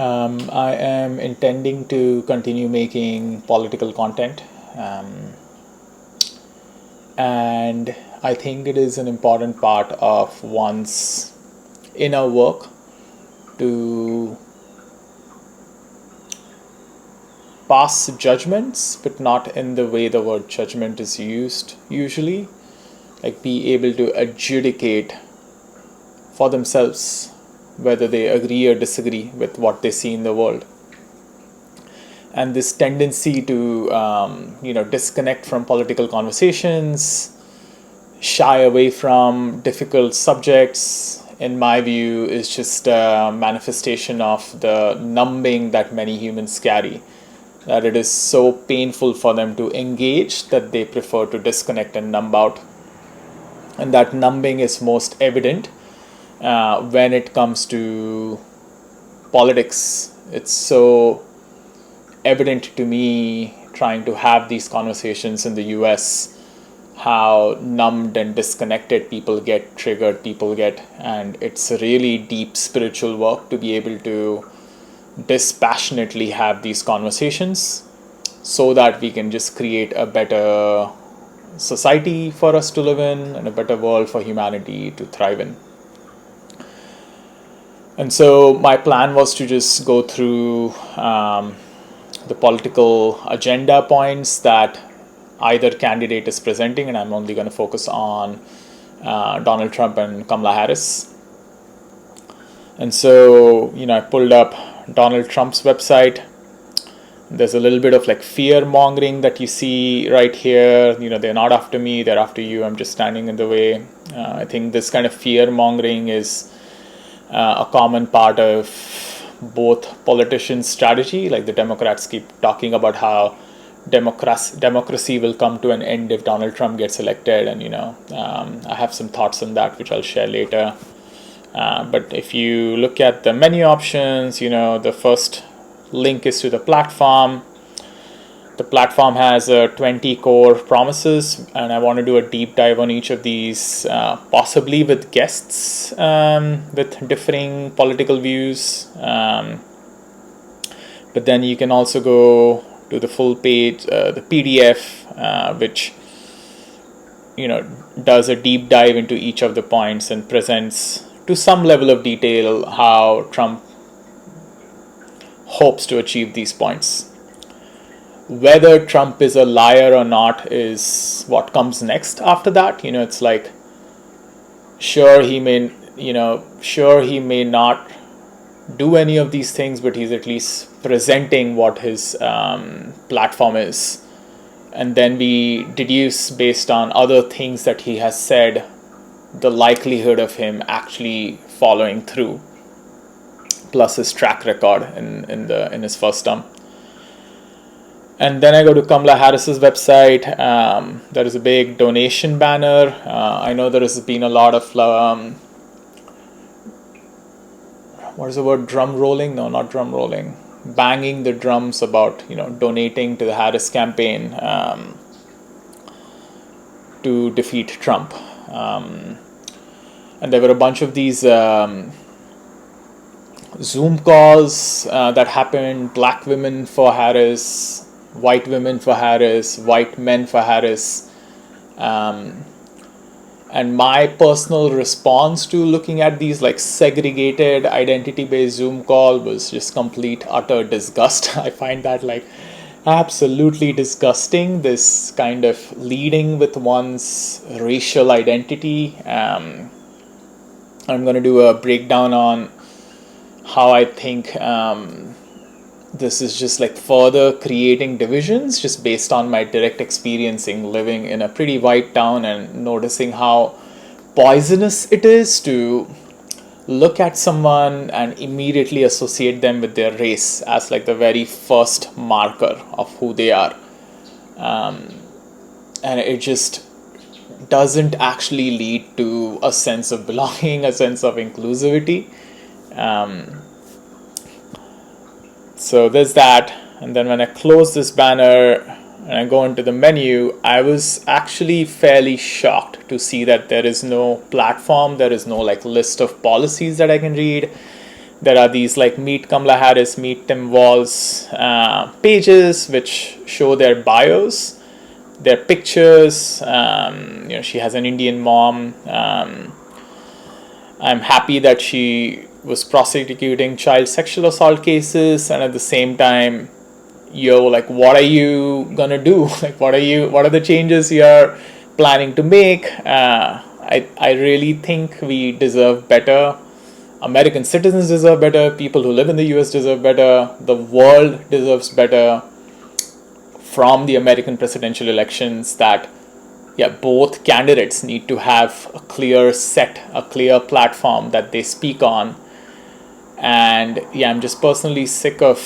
I am intending to continue making political content, and I think it is an important part of one's inner work to pass judgments, but not in the way the word judgment is used usually, like be able to adjudicate for themselves whether they agree or disagree with what they see in the world. And this tendency to disconnect from political conversations, shy away from difficult subjects, in my view, is just a manifestation of the numbing that many humans carry, that it is so painful for them to engage that they prefer to disconnect and numb out. And that numbing is most evident when it comes to politics. It's so evident to me trying to have these conversations in the US, how numbed and disconnected people get, triggered people get, and it's a really deep spiritual work to be able to dispassionately have these conversations so that we can just create a better society for us to live in and a better world for humanity to thrive in. And so my plan was to just go through the political agenda points that either candidate is presenting, and I'm only going to focus on Donald Trump and Kamala Harris. And so, I pulled up Donald Trump's website. There's a little bit of like fear mongering that you see right here. They're not after me, they're after you. I'm just standing in the way. I think this kind of fear mongering is a common part of both politicians' strategy. Like the Democrats keep talking about how democracy will come to an end if Donald Trump gets elected, and I have some thoughts on that which I'll share later. But if you look at the menu options, the first link is to the platform. The platform has 20 core promises, and I want to do a deep dive on each of these, possibly with guests with differing political views. But then you can also go to the full page, the PDF, which does a deep dive into each of the points and presents to some level of detail how Trump hopes to achieve these points. Whether Trump is a liar or not is what comes next after that. It's like, sure he may not do any of these things, but he's at least presenting what his platform is. And then we deduce based on other things that he has said the likelihood of him actually following through, plus his track record in his first term. And then I go to Kamala Harris's website. There is a big donation banner. I know there has been a lot of what is the word? Drum rolling? No, not drum rolling. Banging the drums about donating to the Harris campaign to defeat Trump. And there were a bunch of these Zoom calls that happened. Black women for Harris, white women for Harris, white men for Harris. And my personal response to looking at these like segregated identity-based Zoom call was just complete utter disgust. I find that like absolutely disgusting, this kind of leading with one's racial identity. I'm going to do a breakdown on how I think this is just like further creating divisions just based on my direct experiencing living in a pretty white town and noticing how poisonous it is to look at someone and immediately associate them with their race as like the very first marker of who they are. And it just doesn't actually lead to a sense of belonging, a sense of inclusivity. So there's that. And then when I close this banner and I go into the menu, I was actually fairly shocked to see that there is no platform, there is no like list of policies that I can read. There are these like Meet Kamala Harris, Meet Tim Walz pages which show their bios, their pictures. She has an Indian mom. I'm happy that she was prosecuting child sexual assault cases, and at the same time, like, what are you gonna do? Like, what are the changes you're planning to make? I really think we deserve better. American citizens deserve better. People who live in the US deserve better. The world deserves better from the American presidential elections. That both candidates need to have a clear platform that they speak on. And I'm just personally sick of,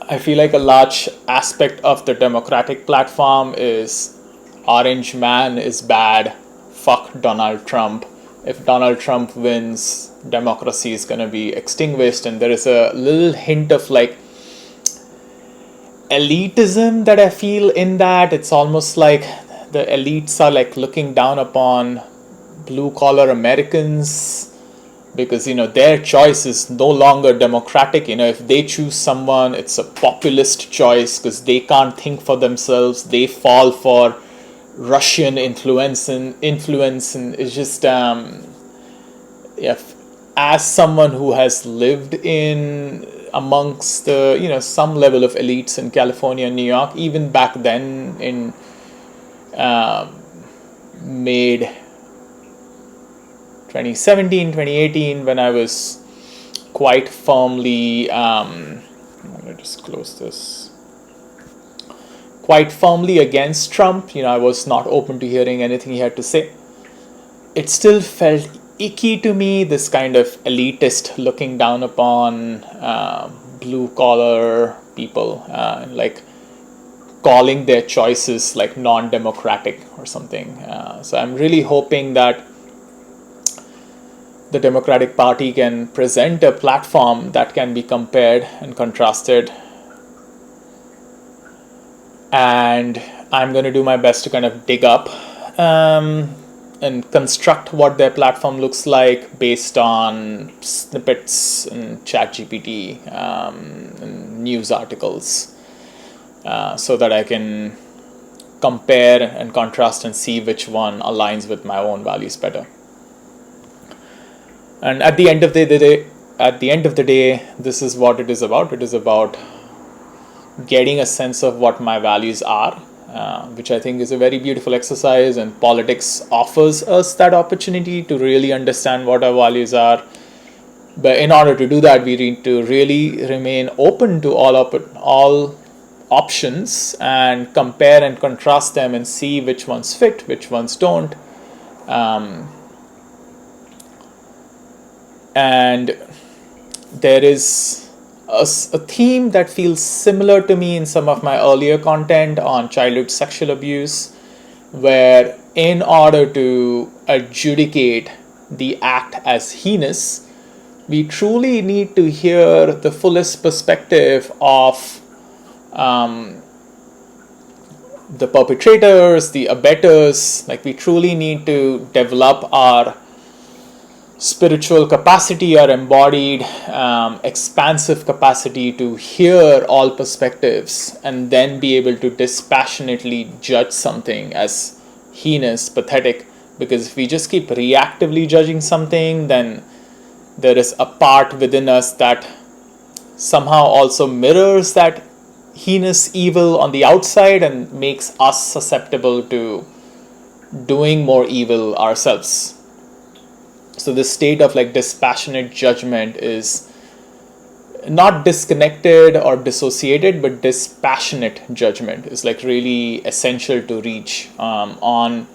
I feel like a large aspect of the Democratic platform is orange man is bad, fuck Donald Trump. If Donald Trump wins, democracy is going to be extinguished. And there is a little hint of like elitism that I feel in that. It's almost like the elites are like looking down upon blue collar Americans because their choice is no longer democratic. If they choose someone, it's a populist choice because they can't think for themselves. They fall for Russian influence, and it's just as someone who has lived in amongst the some level of elites in California and New York, even back then in mid 2017, 2018, when I was quite firmly I'm gonna just close this, quite firmly against Trump. I was not open to hearing anything he had to say. It still felt icky to me, this kind of elitist looking down upon blue collar people, like calling their choices like non-democratic or something. So I'm really hoping that the Democratic Party can present a platform that can be compared and contrasted. And I'm going to do my best to kind of dig up and construct what their platform looks like based on snippets in ChatGPT and news articles, so that I can compare and contrast and see which one aligns with my own values better. And at the end of the day, this is what it is about. It is about getting a sense of what my values are, which I think is a very beautiful exercise, and politics offers us that opportunity to really understand what our values are. But in order to do that, we need to really remain open to all options and compare and contrast them and see which ones fit, which ones don't. And there is a theme that feels similar to me in some of my earlier content on childhood sexual abuse, where in order to adjudicate the act as heinous, we truly need to hear the fullest perspective of the perpetrators, the abettors. Like, we truly need to develop our spiritual capacity, our embodied expansive capacity to hear all perspectives and then be able to dispassionately judge something as heinous, pathetic. Because if we just keep reactively judging something, then there is a part within us that somehow also mirrors that heinous evil on the outside and makes us susceptible to doing more evil ourselves. So this state of like dispassionate judgment is not disconnected or dissociated, but dispassionate judgment is like really essential to reach on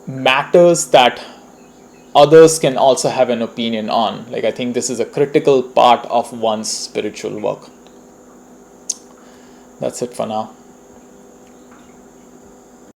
matters that others can also have an opinion on. Like, I think this is a critical part of one's spiritual work. That's it for now.